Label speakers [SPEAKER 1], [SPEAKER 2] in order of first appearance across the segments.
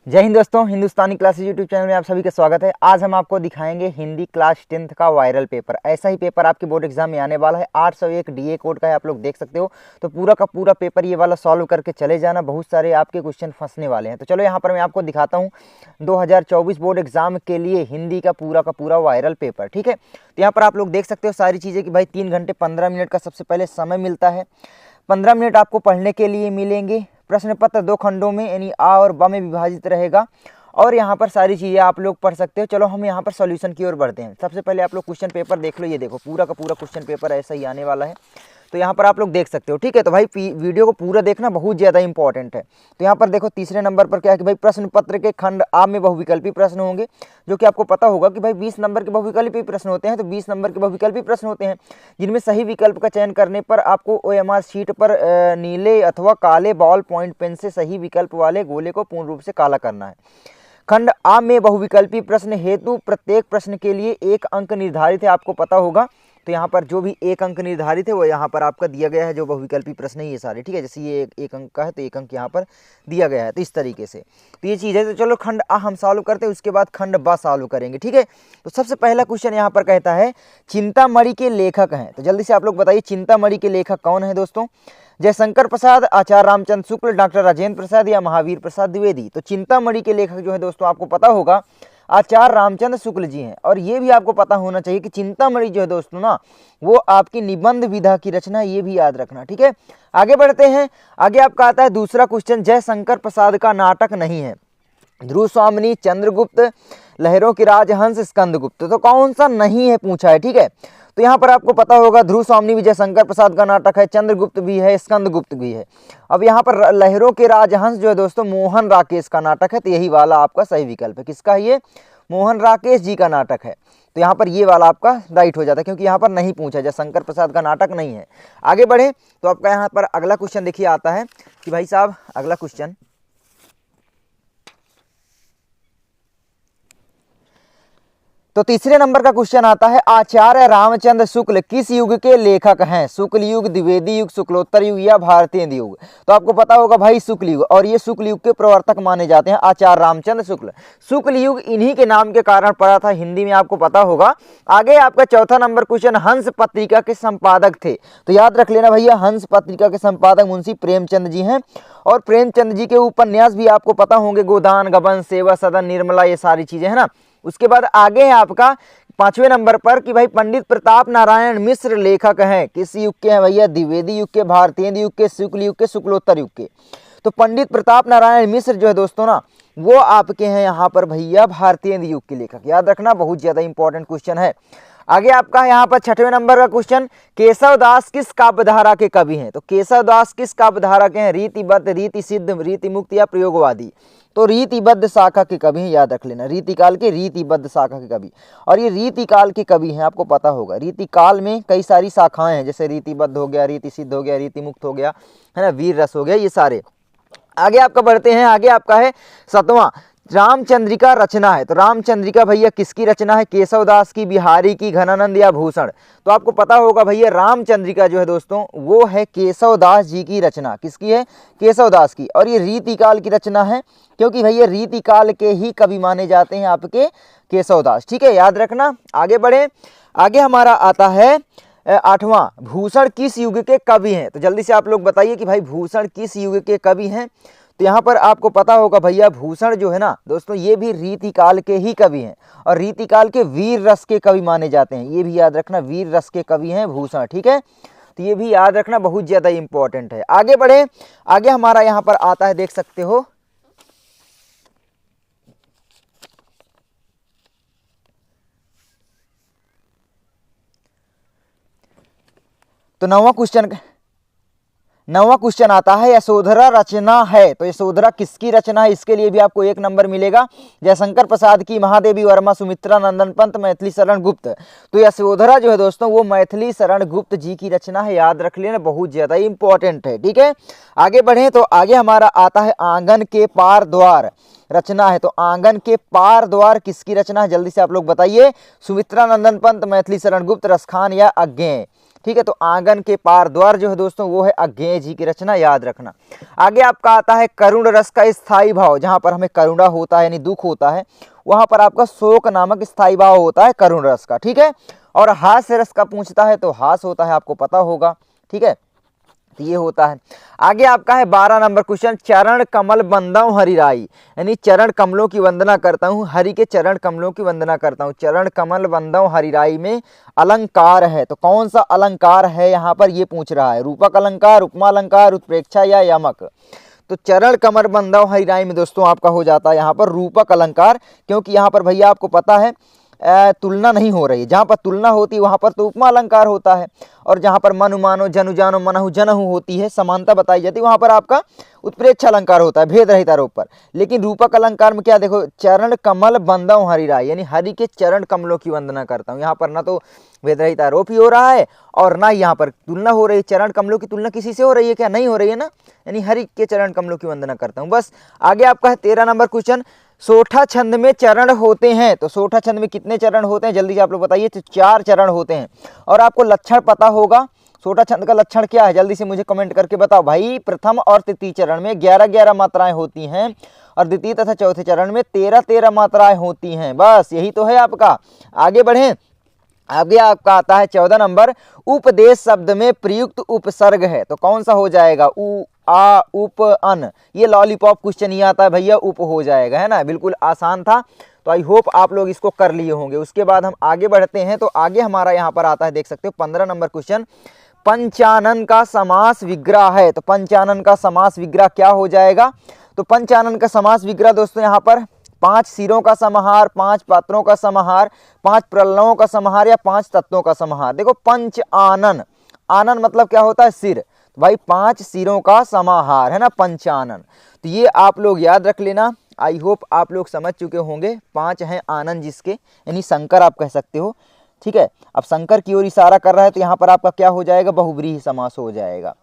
[SPEAKER 1] जय हिंद दोस्तों, हिंदुस्तानी classes YouTube channel में आप सभी का स्वागत है। आज हम आपको दिखाएंगे हिंदी क्लास 10th का वायरल पेपर। ऐसा ही पेपर आपके बोर्ड एग्जाम में आने वाला है। 801 डीए कोड का है, आप लोग देख सकते हो। तो पूरा का पूरा पेपर ये वाला सॉल्व करके चले जाना, बहुत सारे आपके क्वेश्चन फंसने वाले हैं। तो चलो यहाँ पर मैं आपको दिखाता हूँ 2024 बोर्ड एग्जाम के लिए हिंदी का पूरा वायरल पेपर। ठीक है, तो यहाँ पर आप लोग देख सकते हो सारी चीज़ें कि भाई 3 घंटे 15 मिनट का सबसे पहले समय मिलता है। 15 मिनट आपको पढ़ने के लिए मिलेंगे। प्रश्न पत्र 2 खंडों में यानी आ और ब में विभाजित रहेगा और यहाँ पर सारी चीज़ें आप लोग पढ़ सकते हो। चलो हम यहाँ पर सॉल्यूशन की ओर बढ़ते हैं। सबसे पहले आप लोग क्वेश्चन पेपर देख लो। ये देखो पूरा का पूरा क्वेश्चन पेपर ऐसा ही आने वाला है। तो यहाँ पर आप लोग देख सकते हो। ठीक है, तो भाई वीडियो को पूरा देखना बहुत ज़्यादा इंपॉर्टेंट है। तो यहाँ पर देखो तीसरे नंबर पर क्या है कि भाई प्रश्न पत्र के खंड आ में बहुविकल्पी प्रश्न होंगे, जो कि आपको पता होगा कि भाई 20 नंबर के बहुविकल्पी प्रश्न होते हैं। तो 20 नंबर के बहुविकल्पी प्रश्न होते हैं जिनमें सही विकल्प का चयन करने पर आपको OMR शीट पर नीले अथवा काले बॉल पॉइंट पेन से सही विकल्प वाले गोले को पूर्ण रूप से काला करना है। खंड आ में बहुविकल्पी प्रश्न हेतु प्रत्येक प्रश्न के लिए 1 अंक निर्धारित है, आपको पता होगा। तो यहाँ पर जो भी 1 अंक निर्धारित है वो यहाँ पर आपका दिया गया है, जो बहुविकल्पी प्रश्न है ये सारे। ठीक है, जैसे ये 1 अंक का है तो 1 अंक यहाँ पर दिया गया है। तो इस तरीके से तो ये चीज़ है। तो चलो खंड आ हम सॉल्व करते हैं, उसके बाद खंड बा सॉल्व करेंगे। ठीक है, तो सबसे पहला क्वेश्चन यहाँ पर कहता है चिंतामणि के लेखक हैं। तो जल्दी से आप लोग बताइए चिंतामणि के लेखक कौन है दोस्तों? जयशंकर प्रसाद, आचार्य रामचंद्र शुक्ल, डॉक्टर राजेंद्र प्रसाद या महावीर प्रसाद द्विवेदी। तो चिंतामणि के लेखक जो है दोस्तों आपको पता होगा आचार्य रामचंद्र शुक्ल जी हैं। और ये भी आपको पता होना चाहिए कि चिंतामणि जो है दोस्तों ना वो आपकी निबंध विधा की रचना, ये भी याद रखना। ठीक है, आगे बढ़ते हैं। आगे आपका आता है दूसरा क्वेश्चन, जयशंकर प्रसाद का नाटक नहीं है। ध्रुव स्वामिनी, चंद्रगुप्त, लहरों की राजहंस, स्कंदगुप्त। तो कौन सा नहीं है पूछा है। ठीक है, तो यहाँ पर आपको पता होगा ध्रुव स्वामिनी भी जयशंकर प्रसाद का नाटक है, चंद्रगुप्त भी है, स्कंदगुप्त भी है। अब यहाँ पर लहरों के राजहंस जो है दोस्तों मोहन राकेश का नाटक है। तो यही वाला आपका सही विकल्प है। किसका? ये मोहन राकेश जी का नाटक है। तो यहाँ पर ये वाला आपका राइट हो जाता है, क्योंकि यहाँ पर नहीं पूछा, जयशंकर प्रसाद का नाटक नहीं है। आगे बढ़े तो आपका यहाँ पर अगला क्वेश्चन देखिए आता है कि भाई साहब अगला क्वेश्चन, तो तीसरे नंबर का क्वेश्चन आता है आचार्य रामचंद्र शुक्ल किस युग के लेखक हैं? शुक्ल युग, द्विवेदी युग, शुक्लोत्तर युग या भारतीय युग। तो आपको पता होगा भाई शुक्ल युग, और ये शुक्ल युग के प्रवर्तक माने जाते हैं आचार्य रामचंद्र शुक्ल। शुक्ल युग इन्हीं के नाम के कारण पड़ा था, हिंदी में आपको पता होगा। आगे आपका चौथा नंबर क्वेश्चन, हंस पत्रिका के संपादक थे। तो याद रख लेना भैया, हंस पत्रिका के संपादक मुंशी प्रेमचंद जी हैं। और प्रेमचंद जी के उपन्यास भी आपको पता होंगे, गोदान, गबन, सेवा सदन, निर्मला, ये सारी चीजें है ना। उसके बाद आगे है आपका 5वें नंबर पर कि भाई पंडित प्रताप नारायण मिश्र लेखक हैं। किस युग के हैं भैया? द्विवेदी युग के, भारतीय युग के, शुक्ल युग के, शुक्लोत्तर युग के। तो पंडित प्रताप नारायण मिश्र जो है दोस्तों ना वो आपके हैं यहाँ पर भैया भारतीय युग के लेखक। याद रखना, बहुत ज्यादा इंपॉर्टेंट क्वेश्चन है। आगे आपका यहाँ पर 6वें नंबर का क्वेश्चन, केशव दास किस काव्यधारा के कवि हैं? तो केशव दास किस काव्यधारा के हैं? रीतिबद्ध, रीति सिद्ध, रीति मुक्त या प्रयोगवादी। तो रीतिबद्ध शाखा के कवि हैं, याद रख लेना, रीतिकाल के रीतिबद्ध शाखा के कवि। और ये रीतिकाल के कवि हैं, आपको पता होगा। रीतिकाल में कई सारी शाखाएं हैं, जैसे रीतिबद्ध हो गया, रीति सिद्ध हो गया, रीति मुक्त हो गया, है ना, वीर रस हो गया, ये सारे। आगे आपका बढ़ते हैं। आगे आपका है 7वां, रामचंद्रिका रचना है। तो रामचंद्रिका भैया किसकी रचना है? केशवदास की, बिहारी की, घनानंद या भूषण। तो आपको पता होगा भैया रामचंद्रिका जो है दोस्तों वो है केशवदास जी की रचना। किसकी है? केशवदास की। और ये रीतिकाल की रचना है, क्योंकि भैया रीतिकाल के ही कवि माने जाते हैं आपके केशवदास। ठीक है, याद रखना। आगे बढ़े, आगे हमारा आता है 8वां, भूषण किस युग के कवि हैं? तो जल्दी से आप लोग बताइए कि भाई भूषण किस युग के कवि हैं। तो यहाँ पर आपको पता होगा भैया भूषण जो है ना दोस्तों ये भी रीतिकाल के ही कवि हैं, और रीतिकाल के वीर रस के कवि माने जाते हैं। ये भी याद रखना, वीर रस के कवि हैं भूषण। ठीक है, तो ये भी याद रखना, बहुत ज्यादा इंपॉर्टेंट है। आगे बढ़े, आगे हमारा यहाँ पर आता है, देख सकते हो, तो 9वां क्वेश्चन आता है यशोधरा रचना है। तो यशोधरा किसकी रचना है? इसके लिए भी आपको 1 नंबर मिलेगा। जयशंकर प्रसाद की, महादेवी वर्मा, सुमित्रा नंदन पंत, मैथिली शरण गुप्त। तो यशोधरा जो है दोस्तों वो मैथिली शरण गुप्त जी की रचना है, याद रख लेना, बहुत ज्यादा इंपॉर्टेंट है। ठीक है, आगे बढ़े तो आगे हमारा आता है आंगन के पार द्वार रचना है। तो आंगन के पार द्वार किसकी रचना है? जल्दी से आप लोग बताइए। सुमित्रा नंदन पंत, मैथिली शरण गुप्त, रसखान या अज्ञेय। ठीक है। तो आंगन के पार द्वार जो है दोस्तों वो है अज्ञेय जी की रचना, याद रखना। आगे आपका आता है करुण रस का स्थायी भाव, जहां पर हमें करुणा होता है यानी दुख होता है, वहां पर आपका शोक नामक स्थायी भाव होता है करुण रस का, ठीक है। और हास्य रस का पूछता है तो हास होता है, आपको पता होगा, ठीक है। तो ये होता है। आगे आपका है 12 नंबर क्वेश्चन, चरण कमल बंदाऊं हरिराई, यानी चरण कमलों की वंदना करता हूं, हरि के चरण कमलों की वंदना करता हूं। चरण कमल बंदाऊं हरिराई में अलंकार है, तो कौन सा अलंकार है यहाँ पर ये पूछ रहा है, रूपक अलंकार, उपमा अलंकार, उत्प्रेक्षा या यमक। तो चरण कमल बंदाऊं हरिराई में दोस्तों आपका हो जाता है यहाँ पर रूपक अलंकार, क्योंकि यहाँ पर भैया आपको पता है तुलना नहीं हो रही है। जहाँ पर तुलना होती है वहाँ पर तो उपमा अलंकार होता है, और जहाँ पर मनु मानो जनु जानो मनहु जनहु होती है, समानता बताई जाती है, वहाँ पर आपका उत्प्रेक्ष अलंकार होता है, भेद रहित आरोप पर। लेकिन रूपक अलंकार में क्या देखो, चरण कमल बंदाऊं हरिराय, यानी हरि के चरण कमलों की वंदना करता हूँ। यहाँ पर ना तो भेद रहित आरोप ही हो रहा है और ना यहाँ पर तुलना हो रही है। चरण कमलों की तुलना किसी से हो रही है क्या? नहीं हो रही है ना, यानी हरि के चरण कमलों की वंदना करता हूँ। बस आगे आपका है 13 नंबर क्वेश्चन, सोठा छंद में चरण होते हैं, तो सोठा छंद में कितने चरण होते हैं जल्दी से आप लोग बताइए। तो 4 चरण होते हैं, और आपको लक्षण पता होगा सोठा छंद का लक्षण क्या है, जल्दी से मुझे कमेंट करके बताओ भाई। प्रथम और तृतीय चरण में 11-11 मात्राएं होती हैं, और द्वितीय तथा चौथे चरण में 13-13 मात्राएं होती हैं। बस यही तो है आपका। आगे बढ़ें, आगे आपका आता है 14 नंबर, उपदेश शब्द में प्रयुक्त उपसर्ग है, तो कौन सा हो जाएगा? उ आ उप अन, ये लॉलीपॉप क्वेश्चन ही आता है भैया, उप हो जाएगा, है ना, बिल्कुल आसान था। तो आई होप आप लोग इसको कर लिए होंगे। उसके बाद हम आगे बढ़ते हैं, तो आगे हमारा यहाँ पर आता है, देख सकते हो 15 नंबर क्वेश्चन, पंचानन का समास विग्रह है, तो पंचानन का समास विग्रह क्या हो जाएगा? तो पंचानन का समास विग्रह दोस्तों यहाँ पर 5 सिरों का समाहार, 5 पात्रों का समाहार, 5 प्रलयों का समाहार या 5 तत्वों का समाहार। देखो पंच आनन, आनन मतलब क्या होता है? सिर, तो भाई 5 सिरों का समाहार है ना पंचानन। तो ये आप लोग याद रख लेना। आई होप आप लोग समझ चुके होंगे। 5 हैं आनन जिसके, यानी शंकर आप कह सकते हो, ठीक है। अब शंकर की ओर इशारा कर रहा है, तो यहाँ पर आपका क्या हो जाएगा? बहुव्रीहि समास हो जाएगा,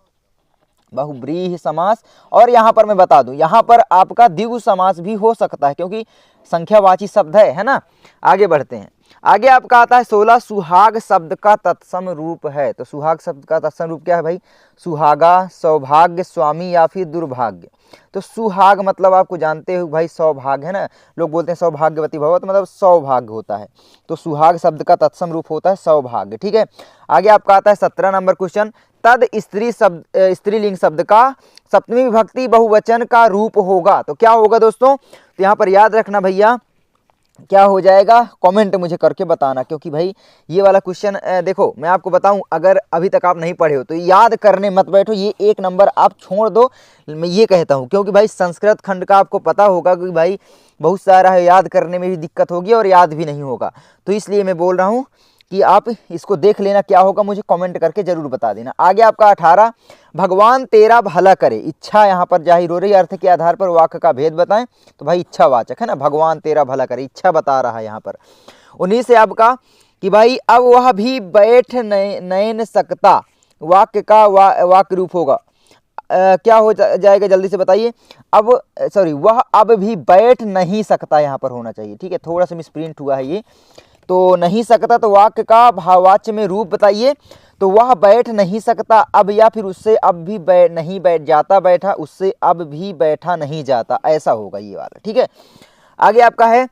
[SPEAKER 1] बहुव्रीहि समास। और यहाँ पर मैं बता दूं, यहाँ पर आपका द्विगु समास भी हो सकता है, क्योंकि संख्यावाची शब्द है ना। आगे बढ़ते हैं, आगे आपका आता है 16, सुहाग शब्द का तत्सम रूप है, तो सुहाग शब्द का तत्सम रूप क्या है भाई? सुहागा, सौभाग्य, स्वामी या फिर दुर्भाग्य। तो सुहाग मतलब आपको जानते हो भाई सौभाग्य, है ना, लोग बोलते हैं सौभाग्यवती भव, तो मतलब सौभाग्य होता है। तो सुहाग शब्द का तत्सम रूप होता है सौभाग्य, ठीक है। आगे आपका आता है 17 नंबर क्वेश्चन, तद स्त्री शब्द, स्त्रीलिंग शब्द का सप्तमी विभक्ति बहुवचन का रूप होगा, तो क्या होगा दोस्तों? तो यहाँ पर याद रखना भैया, क्या हो जाएगा? कमेंट मुझे करके बताना, क्योंकि भाई ये वाला क्वेश्चन देखो मैं आपको बताऊं, अगर अभी तक आप नहीं पढ़े हो तो याद करने मत बैठो, ये 1 नंबर आप छोड़ दो, मैं ये कहता हूं। क्योंकि भाई संस्कृत खंड का आपको पता होगा कि भाई बहुत सारा है, याद करने में भी दिक्कत होगी और याद भी नहीं होगा। तो इसलिए मैं बोल रहा हूँ कि आप इसको देख लेना, क्या होगा मुझे कमेंट करके जरूर बता देना। आगे आपका 18, भगवान तेरा भला करे, इच्छा यहाँ पर जाहिर हो रही है, अर्थ के आधार पर वाक्य का भेद बताएं, तो भाई इच्छावाचक है ना, भगवान तेरा भला करे, इच्छा बता रहा है यहाँ पर। 19 से आपका कि भाई अब वह भी बैठ नहीं न सकता, वाक्य का वाक्य रूप होगा क्या हो जाएगा जल्दी से बताइए? अब सॉरी, वह अब भी बैठ नहीं सकता यहाँ पर होना चाहिए, ठीक है, थोड़ा सा मिसप्रिंट हुआ है ये, तो नहीं सकता, तो वाक्य का भाववाच्य में रूप बताइए। तो वह बैठ नहीं सकता अब, या फिर उससे अब भी नहीं बैठ जाता बैठा, उससे अब भी बैठा नहीं जाता, ऐसा होगा ये वाला, ठीक है। आगे आपका है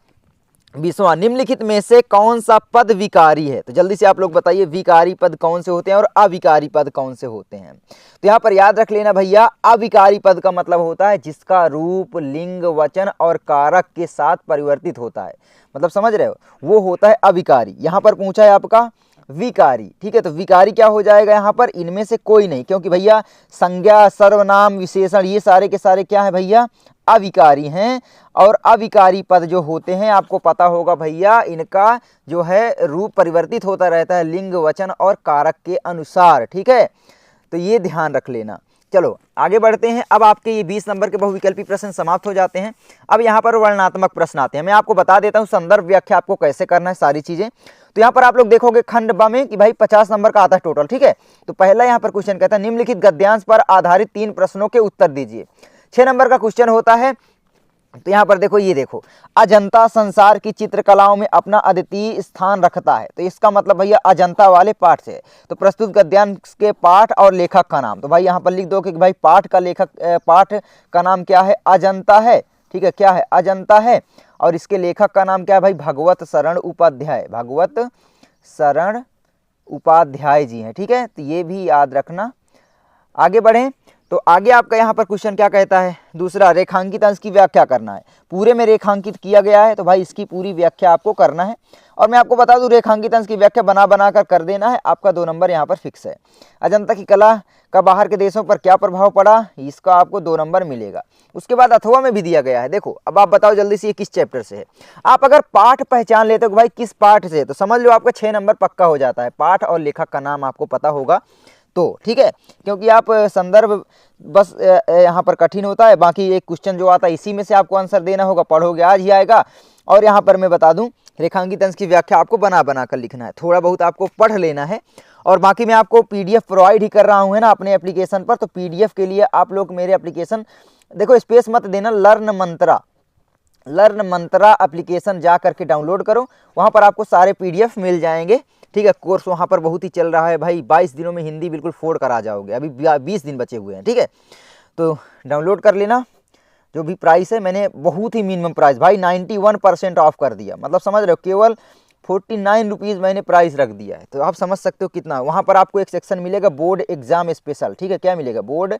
[SPEAKER 1] 20वां, निम्नलिखित में से कौन सा पद विकारी है? तो जल्दी से आप लोग बताइए, विकारी पद कौन से होते हैं और अविकारी पद कौन से होते हैं? तो यहाँ पर याद रख लेना भैया, अविकारी पद का मतलब होता है जिसका रूप लिंग, वचन और कारक के साथ परिवर्तित होता है, मतलब समझ रहे हो, वो होता है अविकारी। यहाँ पर पूछा है आपका विकारी, ठीक है। तो विकारी क्या हो जाएगा यहाँ पर? इनमें से कोई नहीं, क्योंकि भैया संज्ञा, सर्वनाम, विशेषण ये सारे के सारे क्या है भैया? अविकारी हैं। और अविकारी पद जो होते हैं आपको पता होगा भैया, इनका जो है रूप परिवर्तित होता रहता है लिंग, वचन और कारक के अनुसार, ठीक है। तो ये ध्यान रख लेना। चलो आगे बढ़ते हैं। अब आपके ये 20 नंबर के बहुविकल्पी प्रश्न समाप्त हो जाते हैं। अब यहाँ पर वर्णनात्मक प्रश्न आते हैं। मैं आपको बता देता हूँ संदर्भ व्याख्या आपको कैसे करना है सारी चीजें। तो यहाँ पर आप लोग देखोगे खंड ब में कि भाई 50 नंबर का आता है टोटल, ठीक है। तो पहला यहाँ पर क्वेश्चन कहता है निम्नलिखित गद्यांश पर आधारित 3 प्रश्नों के उत्तर दीजिए। 6 नंबर का क्वेश्चन होता है तो यहाँ पर देखो, ये देखो, अजंता संसार की चित्रकलाओं में अपना अद्वितीय स्थान रखता है। तो इसका मतलब भैया अजंता वाले पाठ से है। तो प्रस्तुत गद्यांश के पाठ और लेखक का नाम, तो भाई यहाँ पर लिख दो कि भाई पाठ का लेखक, पाठ का नाम क्या है, अजंता है। ठीक है, क्या है, अजंता है। और इसके लेखक का नाम क्या है भाई, भगवत शरण उपाध्याय, भगवत शरण उपाध्याय जी हैं। ठीक है, तो ये भी याद रखना। आगे बढ़ें तो आगे आपका यहाँ पर क्वेश्चन क्या कहता है, दूसरा, रेखांकित अंश की व्याख्या करना है। पूरे में रेखांकित किया गया है, तो भाई इसकी पूरी व्याख्या आपको करना है। और मैं आपको बता दूं, रेखांकित अंश की व्याख्या बना बना कर देना है, आपका 2 नंबर यहाँ पर फिक्स है। अजंता की कला का बाहर के देशों पर क्या प्रभाव पड़ा, इसका आपको 2 नंबर मिलेगा। उसके बाद अथवा में भी दिया गया है। देखो अब आप बताओ जल्दी से, ये किस चैप्टर से है। आप अगर पाठ पहचान लेते हो भाई किस पाठ से, तो समझ लो आपका 6 नंबर पक्का हो जाता है। पाठ और लेखक का नाम आपको पता होगा तो ठीक है, क्योंकि आप संदर्भ बस यहाँ पर कठिन होता है, बाकी एक क्वेश्चन जो आता है इसी में से आपको आंसर देना होगा, पढ़ोगे आज ही आएगा। और यहाँ पर मैं बता दूं, रेखांकित अंश की व्याख्या आपको बना बना कर लिखना है, थोड़ा बहुत आपको पढ़ लेना है। और बाकी मैं आपको पीडीएफ प्रोवाइड ही कर रहा हूँ है ना अपने एप्लीकेशन पर। तो पीडीएफ के लिए आप लोग मेरे एप्लीकेशन, देखो स्पेस मत देना, लर्न मंत्रा एप्लीकेशन जा करके डाउनलोड करो, वहाँ पर आपको सारे पीडीएफ मिल जाएंगे। ठीक है, कोर्स वहाँ पर बहुत ही चल रहा है भाई, 22 दिनों में हिंदी बिल्कुल फोड़ कर आ जाओगे, अभी 20 दिन बचे हुए हैं। ठीक है, तो डाउनलोड कर लेना। जो भी प्राइस है, मैंने बहुत ही मिनिमम प्राइस भाई 91% ऑफ कर दिया, मतलब समझ रहे हो, केवल 49 रुपीज़ मैंने प्राइस रख दिया है। तो आप समझ सकते हो कितना। वहाँ पर आपको एक सेक्शन मिलेगा बोर्ड एग्जाम स्पेशल। ठीक है, क्या मिलेगा, बोर्ड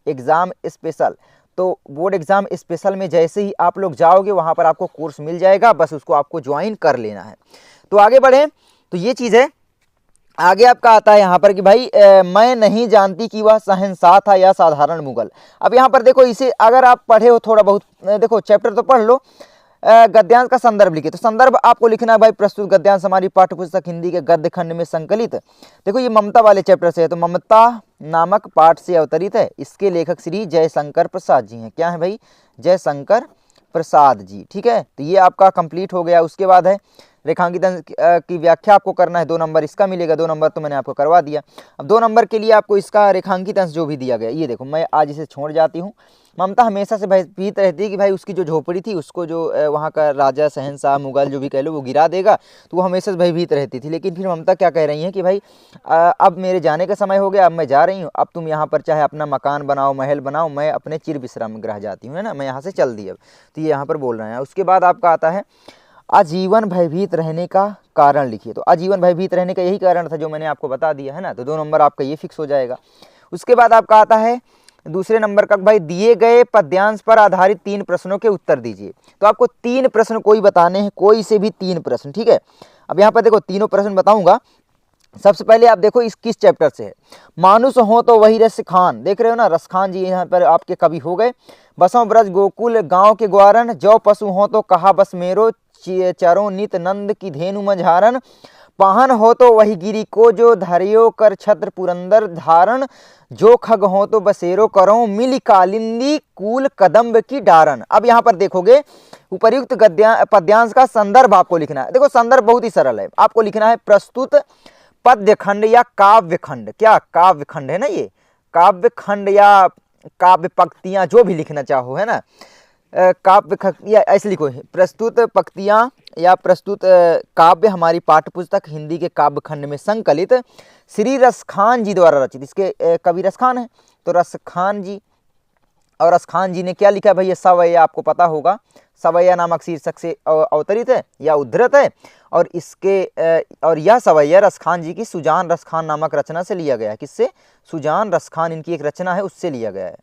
[SPEAKER 1] एग्जाम स्पेशल। तो बोर्ड एग्जाम स्पेशल में जैसे ही आप लोग जाओगे वहाँ पर आपको कोर्स मिल जाएगा, बस उसको आपको ज्वाइन कर लेना है। तो आगे बढ़ें तो ये चीज़ है। आगे आपका आता है यहाँ पर कि भाई मैं नहीं जानती कि वह शहंशाह था या साधारण मुगल। अब यहाँ पर देखो, इसे अगर आप पढ़े हो थोड़ा बहुत, देखो चैप्टर तो पढ़ लो, गद्यांश का संदर्भ लिखे। तो संदर्भ आपको लिखना है भाई, प्रस्तुत गद्यांश हमारी पाठ्य पुस्तक हिंदी के गद्य खंड में संकलित। देखो ये ममता वाले चैप्टर से है, तो ममता नामक पाठ से अवतरित है। इसके लेखक श्री जयशंकर प्रसाद जी हैं। क्या है भाई, जयशंकर प्रसाद जी। ठीक है, तो ये आपका कंप्लीट हो गया। उसके बाद है रेखांकित अंश की व्याख्या आपको करना है, 2 नंबर इसका मिलेगा, 2 नंबर तो मैंने आपको करवा दिया। अब 2 नंबर के लिए आपको इसका रेखांकित अंश जो भी दिया गया, ये देखो मैं आज इसे छोड़ जाती हूँ। ममता हमेशा से भयभीत रहती है कि भाई उसकी जो झोपड़ी थी उसको जो वहाँ का राजा शहंशाह मुगल जो भी कह लो वो गिरा देगा, तो वो हमेशा से भयभीत रहती थी। लेकिन फिर ममता क्या कह रही है कि भाई अब मेरे जाने का समय हो गया, अब मैं जा रही हूँ, अब तुम यहाँ पर चाहे अपना मकान बनाओ, महल बनाओ, मैं अपने चिर विश्राम गृह जाती हूँ, है ना, मैं यहाँ से चल दी अब। तो ये यहाँ पर बोल रहे हैं। उसके बाद आपका आता है आजीवन भयभीत रहने का कारण लिखिए। तो आजीवन भयभीत रहने का यही कारण था जो मैंने आपको बता दिया है ना, तो 2 नंबर आपका ये फिक्स हो जाएगा। उसके बाद आपका आता है दूसरे नंबर का, भाई दिए गए पद्यांश पर आधारित 3 प्रश्नों के उत्तर दीजिए। तो आपको 3 प्रश्न कोई बताने हैं, कोई से भी 3 प्रश्न। ठीक है, अब यहाँ पर देखो तीनों प्रश्न बताऊंगा। सबसे पहले आप देखो इस किस चैप्टर से है, मानुष हो तो वही रस खान, देख रहे हो ना, रस खान जी यहाँ पर आपके कवि हो गए। बसों ब्रज गोकुल गांव के ग्वारन, जो पशु हो तो कहा बस मेरो, चरो नित नंद की धेनु मझारन, पाहन हो तो वही गिरी को जो धरियो कर छत्र पुरंदर धारण, जो खग हो तो बसेरो करो मिली कालिंदी कूल कदम्ब की डारन। अब यहाँ पर देखोगे उपर्युक्त पद्यांश का संदर्भ आपको लिखना है। देखो संदर्भ बहुत ही सरल है, आपको लिखना है प्रस्तुत पद्य खंड या काव्य खंड, क्या काव्य खंड है ना, ये काव्य खंड या काव्य पंक्तियां जो भी लिखना चाहो, है ना, काव्य या ऐसे लिखो, प्रस्तुत पंक्तियां या प्रस्तुत काव्य हमारी पाठ्य पुस्तक हिंदी के काव्य खंड में संकलित श्री रसखान जी द्वारा रचित। इसके कवि रसखान है, तो रसखान जी, और रसखान जी ने क्या लिखा भैया, सवैया, आपको पता होगा, सवैया नामक शीर्षक से अवतरित है या उद्धृत है। और इसके और यह सवैया रसखान जी की सुजान रसखान नामक रचना से लिया गया है। किससे, सुजान रसखान इनकी एक रचना है, उससे लिया गया है।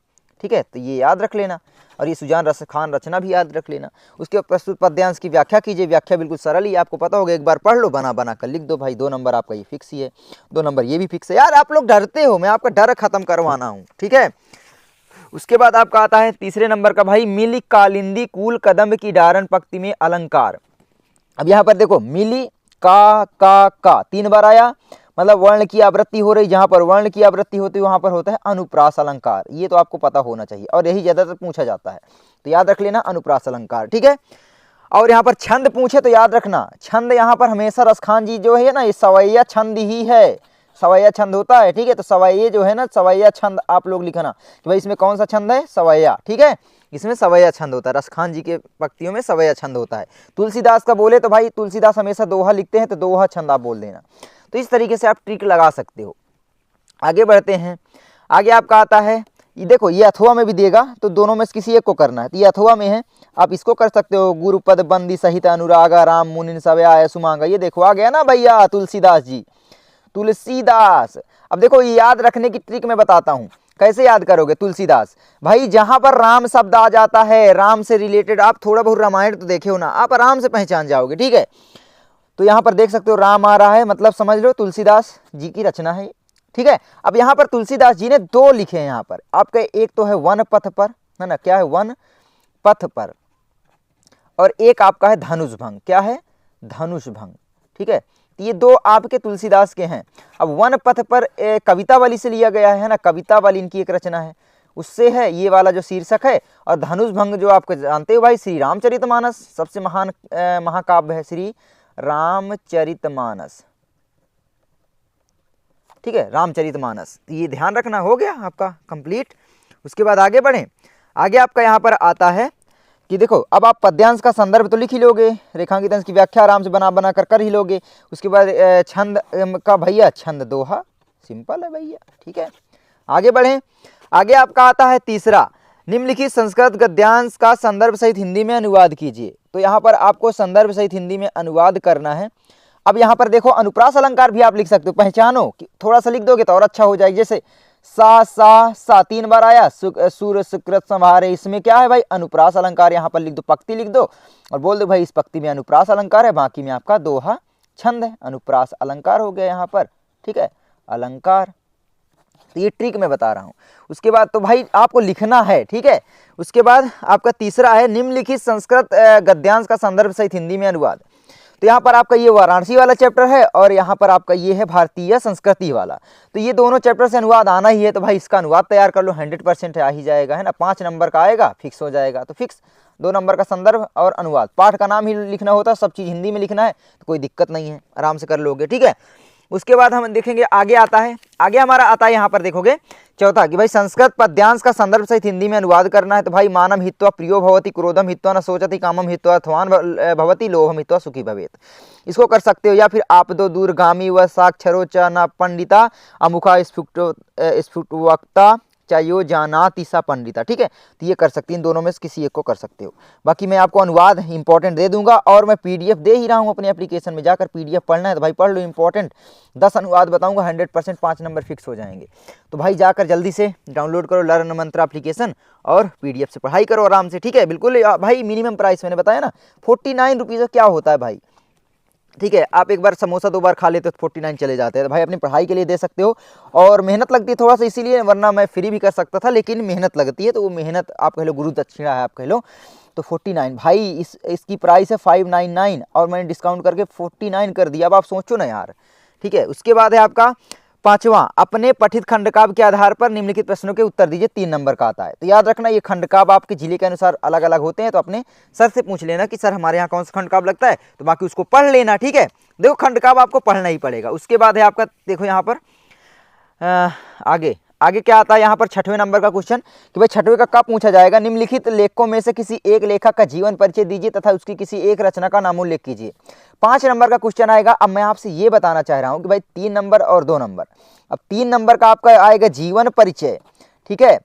[SPEAKER 1] ठीक है, तो ये याद रख लेना, और ये सुजान रसखान रचना भी याद रख लेना। उसके प्रस्तुत पद्यांश की व्याख्या कीजिए। व्याख्या बिल्कुल सरल ही आपको पता होगा, एक बार पढ़ लो, बना बना कर लिख दो भाई। 2 नंबर आपका ये फिक्स ही है, 2 नंबर ये भी फिक्स है। यार आप लोग डरते हो, मैं आपका डर खत्म करवाना हूँ। ठीक है, उसके बाद आपका आता है तीसरे नंबर का, भाई मिली कालिंदी कूल कदम्ब की डारन पंक्ति में अलंकार। अब यहाँ पर देखो मिली का 3 बार आया, मतलब वर्ण की आवृत्ति हो रही, जहां पर वर्ण की आवृत्ति होती है वहां पर होता है अनुप्रास अलंकार। ये तो आपको पता होना चाहिए और यही ज्यादातर पूछा जाता है, तो याद रख लेना अनुप्रास अलंकार। ठीक है, और यहाँ पर छंद पूछे तो याद रखना, छंद यहाँ पर हमेशा रसखान जी जो है ना, ये सवैया छंद ही है, सवैया छंद होता है, ठीक है। तो सवैये जो है ना, सवैया छंद आप लोग लिखना कि भाई इसमें कौन सा छंद है, सवैया, ठीक है। इसमें सवैया छंद होता है, रसखान जी के पंक्तियों में सवैया छंद होता है। तुलसीदास का बोले तो भाई तुलसीदास हमेशा दोहा लिखते हैं, तो दोहा छंद आप बोल देना। तो इस तरीके से आप ट्रिक लगा सकते हो। आगे बढ़ते हैं। आगे आपका आता है, ये देखो ये अथवा में भी देगा, तो दोनों में से किसी एक को करना है। तो ये अथवा में है, आप इसको कर सकते हो, गुरुपद बंदी सहित अनुरागा राम मुनि सवे आय सुमांगा। ये देखो आ गया ना भैया तुलसीदास जी, तुलसीदास। अब देखो ये याद रखने की ट्रिक मैं बताता हूँ, कैसे याद करोगे तुलसीदास। भाई जहां पर राम शब्द आ जाता है, राम से रिलेटेड, आप थोड़ा बहुत रामायण तो देखे हो ना, आप आराम से पहचान जाओगे, ठीक है। तो यहाँ पर देख सकते हो राम आ रहा है, मतलब समझ लो तुलसीदास जी की रचना है, ठीक है। अब यहाँ पर तुलसीदास जी ने दो लिखे हैं यहाँ पर आपके, एक तो है वन पथ पर, है ना, क्या है, वन पथ पर, और एक आपका है धनुष भंग, क्या है, धनुष भंग, ठीक है। तो ये दो आपके तुलसीदास के हैं। अब वन पथ पर कविता वाली से लिया गया है ना, कविता वाली इनकी एक रचना है, उससे है ये वाला जो शीर्षक है। और धनुष भंग जो आपको जानते हो भाई, श्री रामचरितमानस सबसे महान महाकाव्य है, श्री रामचरितमानस, ठीक है, रामचरितमानस। तो ये ध्यान रखना, हो गया आपका कंप्लीट। उसके बाद आगे बढ़ें। आगे आपका यहाँ पर आता है कि देखो अब आप पद्यांश का संदर्भ तो लिख ही लोगे, रेखांकित अंश की व्याख्या आराम से बना बना कर ही लोगे। उसके बाद छंद का भैया, छंद दोहा, सिंपल है भैया, ठीक है। आगे बढ़ें। आगे आपका आता है तीसरा, निम्नलिखित संस्कृत गद्यांश का संदर्भ सहित हिंदी में अनुवाद कीजिए। तो यहाँ पर आपको संदर्भ सहित हिंदी में अनुवाद करना है। अब यहाँ पर देखो अनुप्रास अलंकार भी आप लिख सकते हो, पहचानो कि थोड़ा सा लिख दोगे तो और अच्छा हो जाएगा। जैसे सा 3 बार आया, सूर सुकृत संहारे, इसमें क्या है भाई, अनुप्रास अलंकार। यहाँ पर लिख दो, पंक्ति लिख दो और बोल दो भाई इस पंक्ति में अनुप्रास अलंकार है, बाकी में आपका दोहा छंद है, अनुप्रास अलंकार हो गया यहाँ पर, ठीक है, अलंकार। तो ये ट्रिक मैं बता रहा हूँ। उसके बाद तो भाई आपको लिखना है, ठीक है। उसके बाद आपका तीसरा है, निम्नलिखित संस्कृत गद्यांश का संदर्भ सहित हिंदी में अनुवाद। तो यहाँ पर आपका ये वाराणसी वाला चैप्टर है और यहाँ पर आपका ये है भारतीय संस्कृति वाला। तो ये दोनों चैप्टर से अनुवाद आना ही है, तो भाई इसका अनुवाद तैयार कर लो, 100% आ ही जाएगा, है ना। 5 नंबर का आएगा, फिक्स हो जाएगा। तो फिक्स 2 नंबर का संदर्भ और अनुवाद, पाठ का नाम ही लिखना होता है, सब चीज़ हिंदी में लिखना है, तो कोई दिक्कत नहीं है, आराम से कर लोगे, ठीक है। उसके बाद हम देखेंगे आगे आता है, आगे हमारा आता है यहाँ पर देखोगे चौथा कि भाई संस्कृत पद्यांश का संदर्भ सहित हिंदी में अनुवाद करना है। तो भाई मानम हित्वा प्रियो भवति, क्रोधम हित्वा न सोचति, कामम हित्वा अथवान भवति, लोभम हित्वा सुखी भवेत। इसको कर सकते हो। या फिर आप दो दूरगामी व साक्षरो च न पंडिता, अमुखा स्फुटवक्ता चायो जानाति सा पंडिता, ठीक है। तो ये कर सकती हैं, इन दोनों में से किसी एक को कर सकते हो। बाकी मैं आपको अनुवाद इंपॉर्टेंट दे दूंगा और मैं पीडीएफ दे ही रहा हूँ अपने एप्लीकेशन में, जाकर पीडीएफ पढ़ना है तो भाई पढ़ लो, इंपॉर्टेंट 10 अनुवाद बताऊंगा, 100% 5 नंबर फिक्स हो जाएंगे। तो भाई जाकर जल्दी से डाउनलोड करो लर्न मंत्र एप्लीकेशन और पीडीएफ से पढ़ाई करो आराम से, ठीक है। बिल्कुल भाई मिनिमम प्राइस मैंने बताया ना, 49 रुपीज़ क्या होता है भाई, ठीक है। आप एक बार समोसा 2 बार खा लेते हो तो 49 चले जाते हैं। तो भाई अपनी पढ़ाई के लिए दे सकते हो और मेहनत लगती है थोड़ा सा इसीलिए, वरना मैं फ्री भी कर सकता था, लेकिन मेहनत लगती है तो वो मेहनत आप कह लो गुरु दक्षिणा है आप कह लो। तो 49 भाई इसकी प्राइस है 599 और मैंने डिस्काउंट करके 49 कर दिया। अब आप सोचो ना यार, ठीक है। उसके बाद है आपका पांचवा, अपने पठित खंडकाव्य के आधार पर निम्नलिखित प्रश्नों के उत्तर दीजिए, 3 नंबर का आता है। तो याद रखना ये खंडकाव्य आपके जिले के अनुसार अलग अलग होते हैं, तो अपने सर से पूछ लेना कि सर हमारे यहाँ कौन सा खंडकाव्य लगता है, तो बाकी उसको पढ़ लेना, ठीक है। देखो खंडकाव्य आपको पढ़ना ही पड़ेगा। उसके बाद है आपका देखो यहाँ पर आगे क्या आता है, यहाँ पर 6वें नंबर का क्वेश्चन कि भाई 6वें का कब पूछा जाएगा, निम्नलिखित लेखकों में से किसी एक लेखक का जीवन परिचय दीजिए तथा उसकी किसी एक रचना का नामोल्लेख कीजिए। 5 नंबर का क्वेश्चन आएगा। अब मैं आपसे ये बताना चाह रहा हूँ कि भाई 3 नंबर और 2 नंबर। अब 3 नंबर का आपका आएगा जीवन परिचय, ठीक है,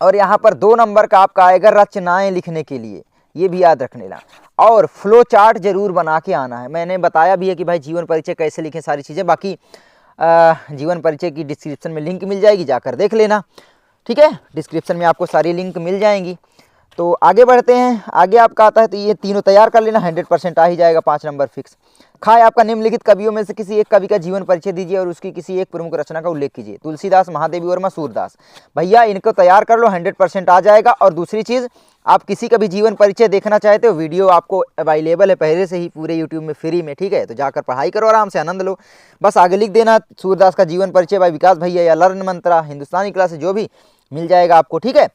[SPEAKER 1] और यहाँ पर 2 नंबर का आपका आएगा रचनाएं लिखने के लिए, ये भी याद रखने ला। और फ्लो चार्ट जरूर बना के आना है। मैंने बताया भी है कि भाई जीवन परिचय कैसे लिखें, सारी चीज़ें, बाकी जीवन परिचय की डिस्क्रिप्शन में लिंक मिल जाएगी, जाकर देख लेना, ठीक है। डिस्क्रिप्शन में आपको सारी लिंक मिल जाएंगी। तो आगे बढ़ते हैं। आगे आपका आता है, तो ये तीनों तैयार कर लेना, 100% आ ही जाएगा, 5 नंबर फिक्स। खाए आपका निम्नलिखित कवियों में से किसी एक कवि का जीवन परिचय दीजिए और उसकी किसी एक प्रमुख रचना का उल्लेख कीजिए। तुलसीदास, महादेवी वर्मा, सूरदास। भैया इनको तैयार कर लो, 100% आ जाएगा। और दूसरी चीज़, आप किसी का भी जीवन परिचय देखना चाहते हो, वीडियो आपको अवेलेबल है पहले से ही पूरे यूट्यूब में फ्री में, ठीक है। तो जाकर पढ़ाई करो, आराम से आनंद लो। बस आगे लिख देना सूरदास का जीवन परिचय भाई विकास भैया, या लर्न मंत्रा, हिंदुस्तानी क्लास, जो भी मिल जाएगा आपको, ठीक है।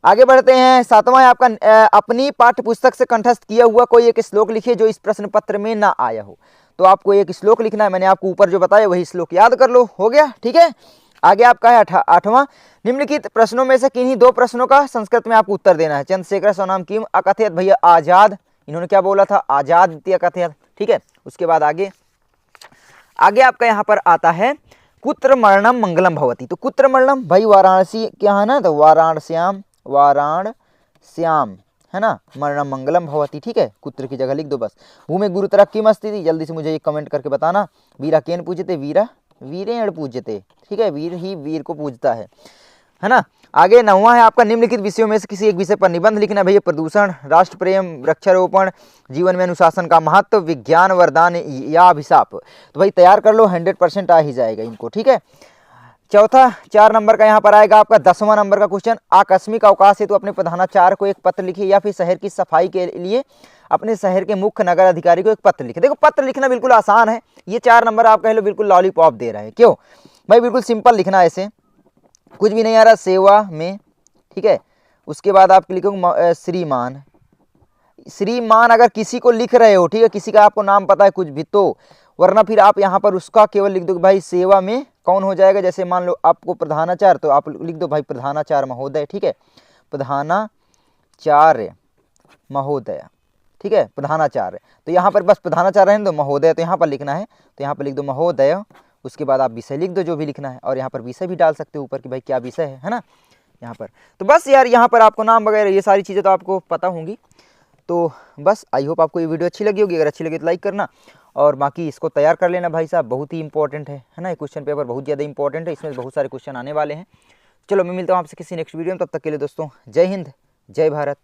[SPEAKER 1] आगे बढ़ते हैं। 7वां है आपका, अपनी पाठ्य पुस्तक से कंठस्थ किया हुआ कोई एक श्लोक लिखिए जो इस प्रश्न पत्र में ना आया हो। तो आपको एक श्लोक लिखना है, मैंने आपको ऊपर जो बताया वही श्लोक याद कर लो, हो गया। ठीक है, आगे आपका है 8वां, निम्नलिखित प्रश्नों में से किन्हीं 2 प्रश्नों का संस्कृत में आपको उत्तर देना है। चंद्रशेखर सोनाम किम अकथयत, भैया आजाद, इन्होंने क्या बोला था, आजाद इति अकथयत। ठीक है, उसके बाद आगे आपका यहाँ पर आता है कुत्र मरणम मंगलम भवति। तो कुत्र मरणम भाई वाराणसी क्या है ना, तो वाराणस्याम है ना, मरणम मंगलम भवति। ठीक है, कुत्र की जगह लिख दो बस। भूमि गुरुतर किम अस्ति थी, जल्दी से मुझे ये कमेंट करके बताना। वीरा केन पूजते, वीरा वीरेण पूजते। ठीक है, वीर ही वीर को पूजता है ना। आगे 9वां है आपका, निम्नलिखित विषयों में से किसी एक विषय पर निबंध लिखना। भैया प्रदूषण, राष्ट्र प्रेम, वृक्षारोपण, जीवन में अनुशासन का महत्व, विज्ञान वरदान या अभिशाप। तो भाई तैयार कर लो, 100% आ ही जाएगा इनको। ठीक है, चौथा 4 नंबर का यहाँ पर आएगा आपका 10वां नंबर का क्वेश्चन, आकस्मिक अवकाश हेतु अपने प्रधानाचार्य को एक पत्र लिखिए या फिर शहर की सफाई के लिए अपने शहर के मुख्य नगर अधिकारी को एक पत्र लिखे। देखो पत्र लिखना बिल्कुल आसान है, ये 4 नंबर आप कह लो बिल्कुल लॉलीपॉप दे रहे हैं। क्यों भाई, बिल्कुल सिंपल लिखना है, ऐसे कुछ भी नहीं आ रहा, सेवा में। ठीक है, उसके बाद आप लिखोगे श्रीमान। श्रीमान अगर किसी को लिख रहे हो, ठीक है, किसी का आपको नाम पता है कुछ भी तो, वरना फिर आप यहाँ पर उसका केवल लिख दो भाई सेवा में कौन हो जाएगा। जैसे मान लो आपको प्रधानाचार्य, तो आप लिख दो भाई प्रधानाचार्य महोदय। ठीक है, प्रधानाचार्य महोदय। ठीक है, प्रधानाचार्य, तो यहाँ पर बस प्रधानाचार्य रहने दो, महोदय तो यहाँ पर लिखना है, तो यहाँ पर लिख दो महोदय। उसके बाद आप विषय लिख दो जो भी लिखना है, और यहाँ पर विषय भी डाल सकते हो ऊपर कि भाई क्या विषय है ना यहाँ पर। तो बस यार यहाँ पर आपको नाम वगैरह ये सारी चीज़ें तो आपको पता होंगी। तो बस आई होप आपको ये वीडियो अच्छी लगी होगी, अगर अच्छी लगी तो लाइक करना, और बाकी इसको तैयार कर लेना भाई साहब, बहुत ही इंपॉर्टेंट है ना, ये क्वेश्चन पेपर बहुत ज़्यादा इंपॉर्टेंट है, इसमें बहुत सारे क्वेश्चन आने वाले हैं। चलो मैं मिलता हूँ आपसे किसी नेक्स्ट वीडियो में, तब तक के लिए दोस्तों जय हिंद, जय भारत।